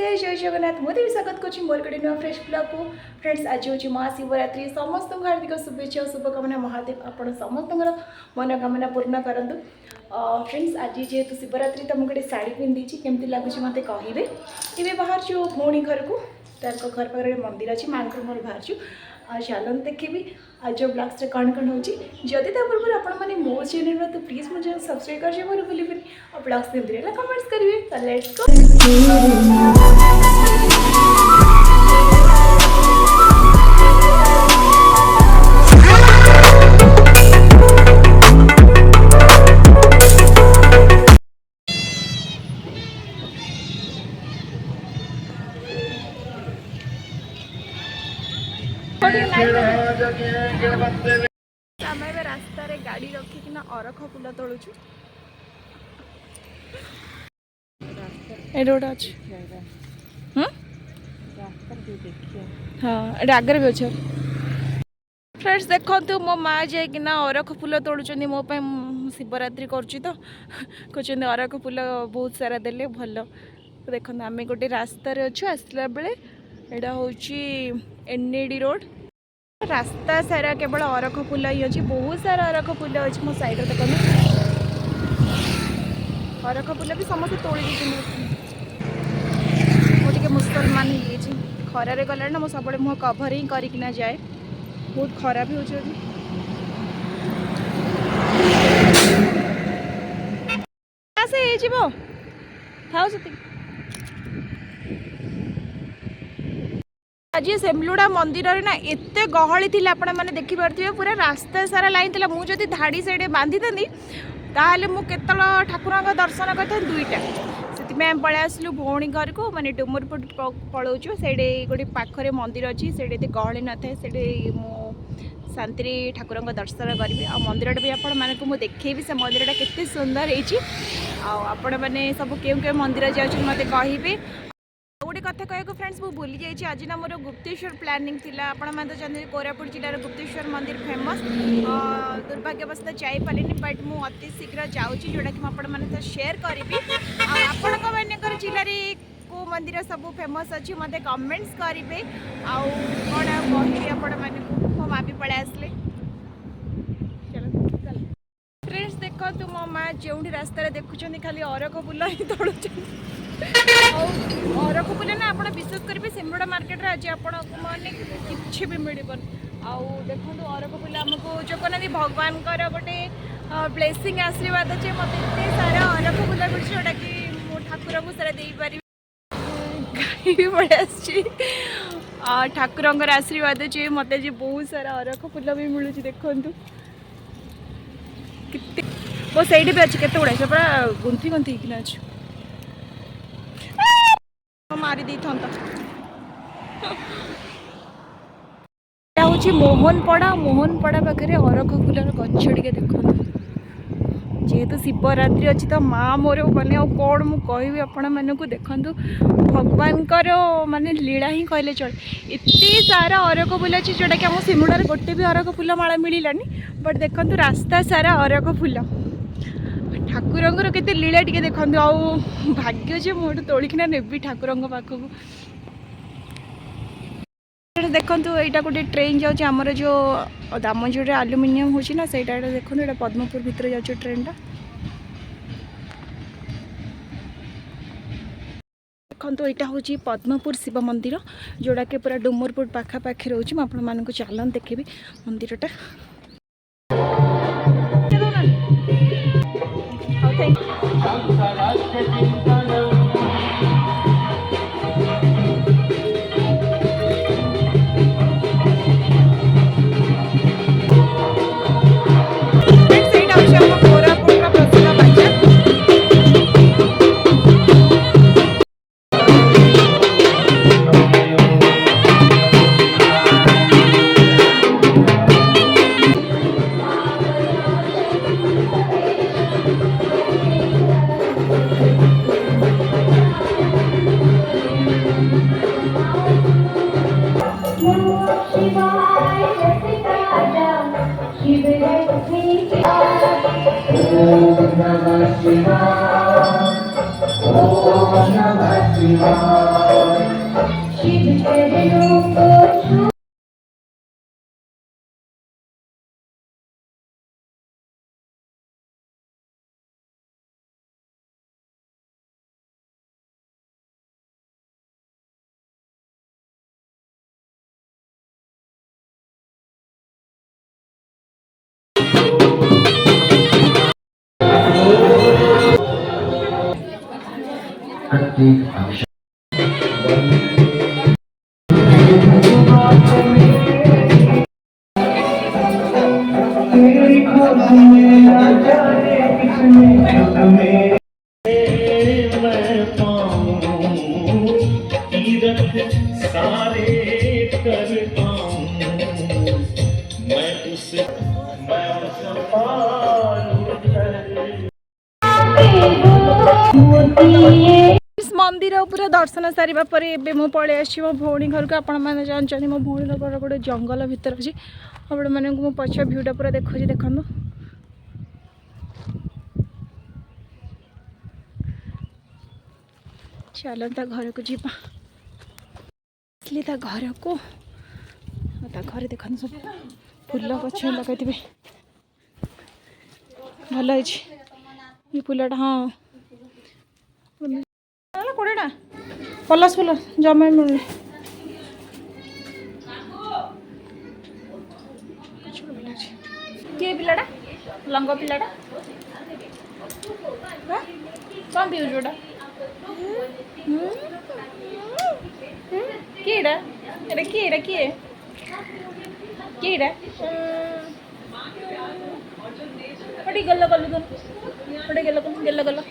नमस्ते जय जगन्नाथ मुझे स्वागत करुँच मोर गोटे नुआ फ्रेश ब्लॉग को फ्रेंड्स आज हूँ महाशिवरात्रि समस्त हार्दिक शुभेच्छा और शुभकामना महादेव आपण समस्त मनोकामना पूर्ण करूँ फ्रेंड्स आज जेहेतु शिवरात्रि तो मुझे साड़ी पिंधि केमती लगुच मत कहे ये बाहर भौणी घर को घर पाखे मंदिर अच्छी माँ मोर बाहर चलन देखी आज ब्लॉग्स कौन कौन होती जदि पूर्व आपने मो चैनल तो प्लीज मुझे सब्सक्राइब कर मोर भूल और ब्लॉग्स केमती रहा कमेंट्स करेंगे तो लेट्स गो। आम ए रास्तार गाड़ी रखिकिना अरख फूल तोलुचु हाँ आगे भी अच्छे फ्रेंड्स देखो मो माँ जाइना अरख फूल तोलुं मो शिवरात्रि करुँच तो कहते अरख फूल बहुत सारा देले भल देखो आम गोटे रास्तार अच्छु आसला बेले यहाँ हूँ एनएडी रोड रास्ता सारा केवल अरख फूल ही अच्छी बहुत सारा अरख फूल अच्छी मो साइड देखो अरख फूल भी समस्त तोड़ी मुझे मुसलमान ही खरारे गला ना मुझे सब मुह कभर ही करना जाए बहुत खरा भी हो आज सेमलुड़ा मंदिर ना एत गहली थी आपण मैंने देखिपे पूरा रास्ता सारा लाइन थी मुझे धाड़ी से बांधी थी ताहले मुझे ठाकुर दर्शन करते दुईटा से आम पलि आसलु भौणी घर को माने डुमरपुर पलाऊँ से गोटे पाखरे मंदिर अच्छी से गहली न थाए से मो शांति ठाकुर दर्शन करी आ मंदिर भी आपण मानक मुझे देखी से मंदिरटा केते सुंदर आपण मैंने सब क्यों मंदिर जाऊँ मत कहे गोटे कथा कहूँ फ्रेंड्स मुझे भूली जाइए आज ना मोर गुप्तेश्वर प्लानिंग थिला आपण मैंने तो जानते कोरापुट जिलार गुप्तेश्वर मंदिर फेमस दुर्भाग्यवश जापारे बट मुझे अति शीघ्र जाऊँगी जोटा कि आपण मैंने शेयर करी आपण मानकर जिले को मंदिर सब फेमस अच्छी मत कमेंट्स करेंगे आउ कौन कहि आपण मानक मो माँ भी पलि आसले फ्रेंड्स देख तुम माँ जो रास्तार देखुं खाली अरख फूल ही तोड़ू अरख फूल ना आप विश्वास करेंगे सेमलुड़ा मार्केट आज आपने कि भी मिल आउ देखो अरख फूल आमको जो कहना भगवान गोटे ब्लेसिंग आशीर्वाद अच्छे मत सारा अरख फूल मिली जोटा कि मो ठाकुर को सारा दे पारि गाई भी पड़े ठाकुर आशीर्वाद अच्छे मत बहुत सारा अरख फूल भी मिलूँ देखु वो सही भी अच्छे केत गुड़ा से पूरा गुंथी गुंथी कि अच्छे मारी दी था हूँ मोहनपड़ा पाखे अरख फूलर गछ टे देखो जेहेतु शिवरात्रि अच्छी तो माँ मोर मैंने कौन मुझे कहि आपण मानक देखु भगवान माने लीला ही कहले चले एत सारा अरख फूल अच्छी जोटा कि आम सिमुड़ार गोटे भी अरख फूल माला मिलानी बट देखो रास्ता सारा अरख फूल ठाकुर के लीला टे देखो आउ भाग्य जे मोट तोलिकिना नेबी ठाकुर पाखक देखो यहाँ गोटे ट्रेन जाऊँ आमर जो दामोजोर आलुमिनियम होना से देखो यहाँ पद्मपुर भितर जाऊँ ट्रेनटा देखो यहाँ हूँ पद्मपुर शिव मंदिर जोड़ा कि पूरा डुमरपुर पाखापाखि रोचे मुझे चलन देखी मंदिरटा Om Namah Shivaya. मंदिर पूरा दर्शन सारा पर एबे मु पळे आछि मो भौणी घर को आपण माने जानछनी मो भौणी घर गोटे जंगल भितर अछि आपण माने मो पछ व्यूटा पूरा देखछि देखंदु चलो ता घर को जीवा इसलिए ता घर को ता घर देखन सब फूल गछ लगाइथिबे भल अछि ये फूलटा हाँ कोड़ेटा पलास फूल जमा मिलने किए पिलाटा लंग पिलाटा कौन पीऊ जोटा किएटा एटा किएटा किए किएटा पटी गल्ला गल्लु दन पटी गल्ला गल्ला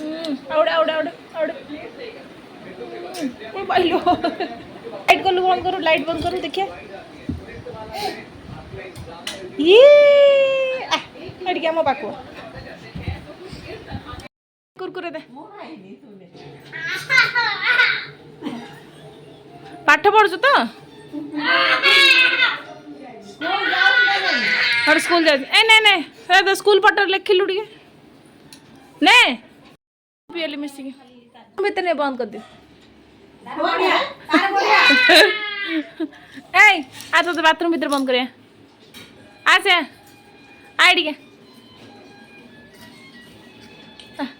आवड़े आवड़े आवड़े आवड़े कोई पाइलो लाइट कलु बंद करो लाइट बंद करो देखिए ये अड़के मो पाको कुरकुरे दे पाठ पढ़छु तो और स्कूल जा ए नहीं नहीं तो स्कूल पटर लिखिलु टिके ने पियली मिसी के भीतर ने बंद कर दे ए आ तो बाथरूम भीतर बंद करे आ से आई टिके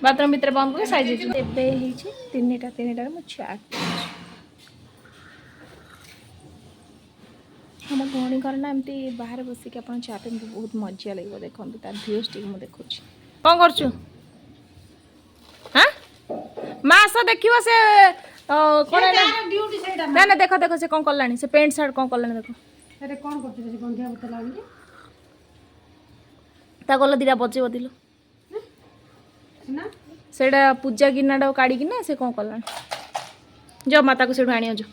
बाथरूम भीतर बंद कर साइज एबे ही छी तीनटा मो चाट हम भौणी घर ना एमती बाहर बसिक आप चा पे बहुत मजा लगे देखो तार भ्यूज टी मुझे देखु कौन कर मास देखियो से ना ना देखो देखो से कौन कलानी से पेंट शर्ट कौन कलानी देखो अरे कौन करते से गंधिया बत लागनी ता गला दिरा बजे बदिलो ना सेडा पूजा गिनाडा काडी किना से कौन कलानी जो माता को सेडू आनियो जो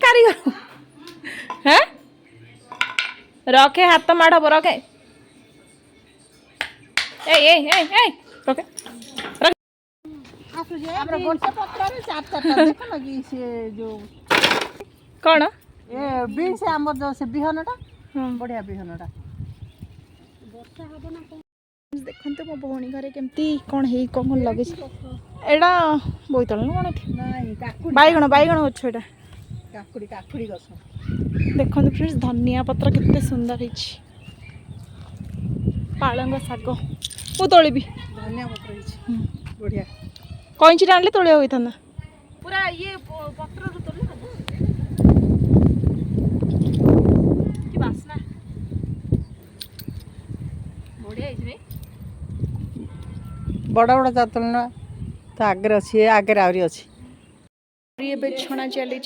कारीगर हैं रखे हाथ माड़ हम रखे रखे कौन ए बीन्स आमर जो से बिहनटा बढ़िया बिहनटा देखते मो भौणी घरे केमती कौन है कौन लगे एटा बोईतल कौन थी बैगण बैगण गछ एटा काकुड़ी काकुड़ी गछ देखो फ्रेंड्स धनिया पत्र कितने सुंदर है पालंग शाग मु तोलिबी धनिया पत्र बढ़िया कईची आनले तोलिया होता ना पूरा ये पत्र रो तोले की बासना बढ़िया है बड़ा बड़ा जातल ना तो आगे अच्छी आगे आहरी अच्छी ये बे छणा चली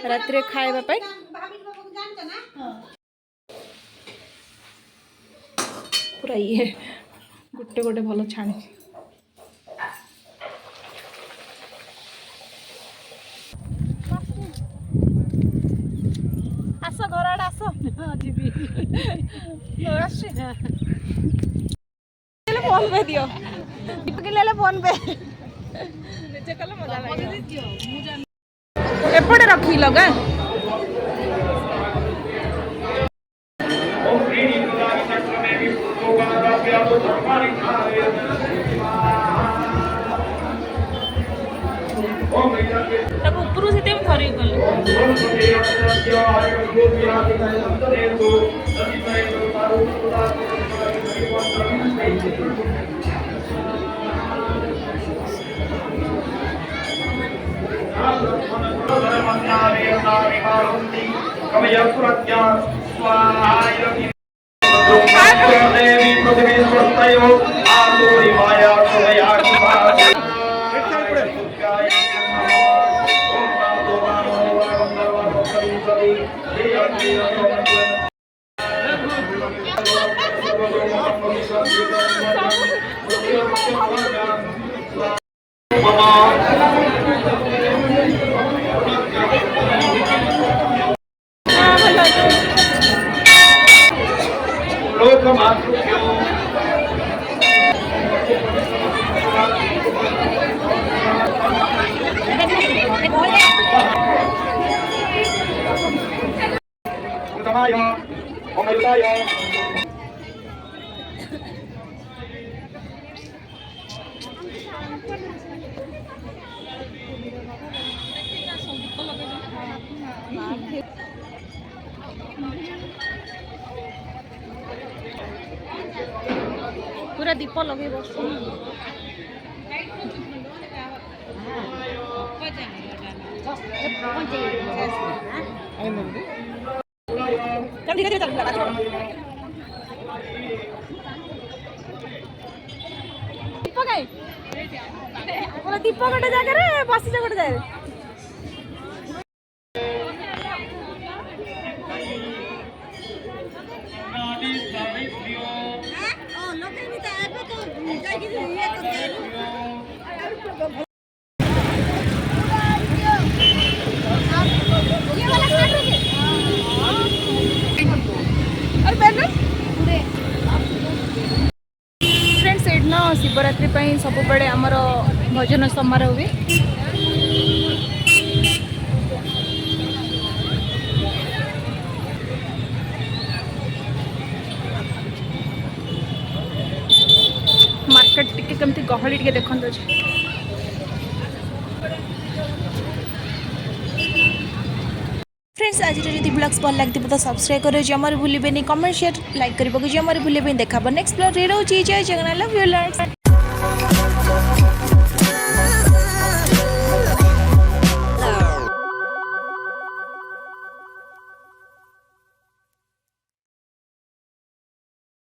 रात रे खाइबा पाई पूरा ये गोटे गोटे भल छाणी आस घर आड़े आस जीवी फोन पे दियो ले फोन पे एपटे रखी लगा ତାକୁ ଉପରୁ ସେଥିପାଇଁ ଧରିକି ଗଲେ। पूरा दीप लगे बस दीप गोटे जगह बस गोटे जगह फ्रेंड्स एडना शिवरात्रि सब बड़े आमर भजन समारोह हुए मार्केट टिके कमती गहली टिके देखंत अछि। फ्रेंड्स आज जब ब्लॉग्स भल लगे तो सब्सक्राइब करो जमार भूलें कमेंट शेयर लाइक करने जमार भूलें देखा नेक्स्ट ब्लॉग रोचे जय जगन्नाथ लव यू लर्न।